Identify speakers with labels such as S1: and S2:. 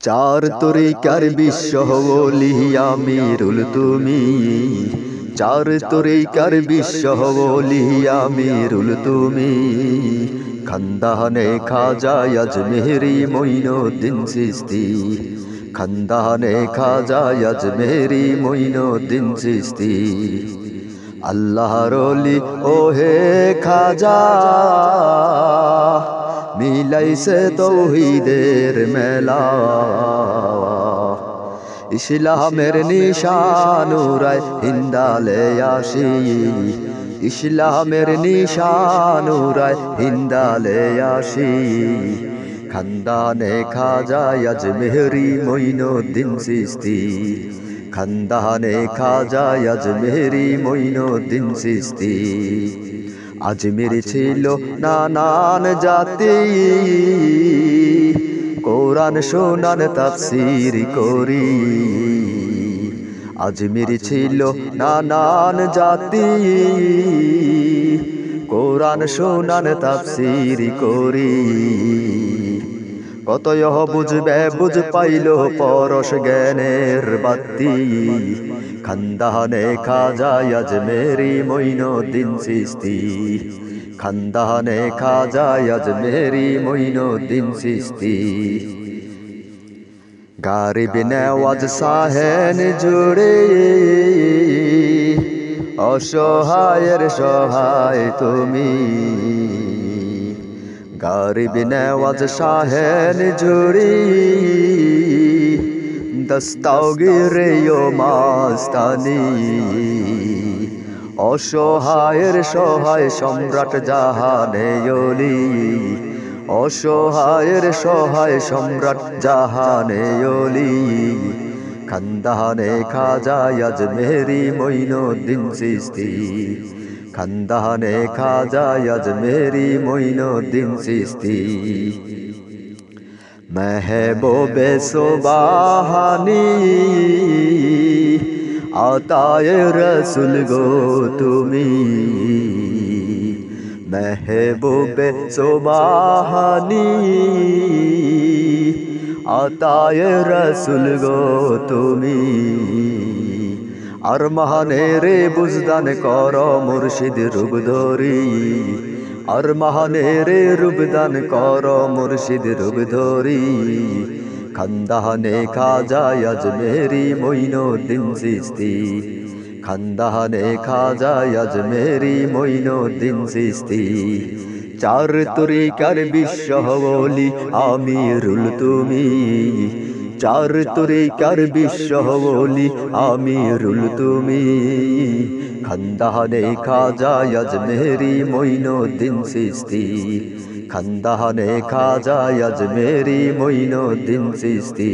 S1: চার তরিকার বিশ্ব ওলি আমিরুল তুমি, চার তরিকার বিশ্ব ওলি আমিরুল তুমি। খানদানে খাজা আজমেরি মঈনুদ্দিন চিশতি, খানদানে খাজা আজমেরি মঈনুদ্দিন চিশতি। আল্লাহর ওলি ও হে খাজা, মিলাইছে তৌহিদের মেলা। ইসলামের নিশান উড়ায় হিন্দালে আসি, ইসলামের নিশান উড়ায় হিন্দালে আসি। খানদানে খাজা আজমেরি মঈনুদ্দিন চিশতি, খানদানে খাজা আজমেরি মঈনুদ্দিন চিশতি। আজমির ছিল নানান জাতি, কোরআন শোনান তাফসীর করি। আজমির ছিল নানান জাতি, কোরআন শোনান তাফসীর করি। কত বুঝবে বুঝ পাইল পরশ জ্ঞানের বাতি। খানদানে খাজা আজমেরি মঈনুদ্দিন চিশতি, খানদানে খাজা আজমেরি মঈনুদ্দিন চিশতি। গারিব নেওয়াজ সাহেন জুড়ে, অসহায়ের সহায় তুমি। গারিব নেওয়াজ শাহেন জুড়ি, দস্তাওগিরে ও মাস্তানি। অসহায়ের সহায় সম্রাট জাহানে ওলি, অসহায়ের সহায় সম্রাট জাহানে ওলি। খানদানে খাজা আজমেরি মঈনুদ্দিন চিশতি, খানদানে খাজা আজমেরি মঈনুদ্দিন চিশতি। মেহবুবে সুবহানি, আতায়ে রসুল গো তুমি। মেহবুবে সুবহানি, আতায়ে রসুল গো তুমি। আর মহানেরে বুজদান কর মুর্শিদ রূপ ধরি, আর মহানেরে রূপদান কর মুর্শিদ রূপ ধরি। খানদানে খাজা আজমেরি মঈনুদ্দিন চিশতি, খানদানে খাজা আজমেরি মঈনুদ্দিন চিশতি। চার তরিকার বিশ্ব ওলি আমিরুল তুমি, চার তরিকার বিশ্ব ওলি আমিরুল তুমি। খানদানে খাজা আজমেরি মঈনুদ্দিন চিশতি, খানদানে খাজা আজমেরি মঈনুদ্দিন চিশতি।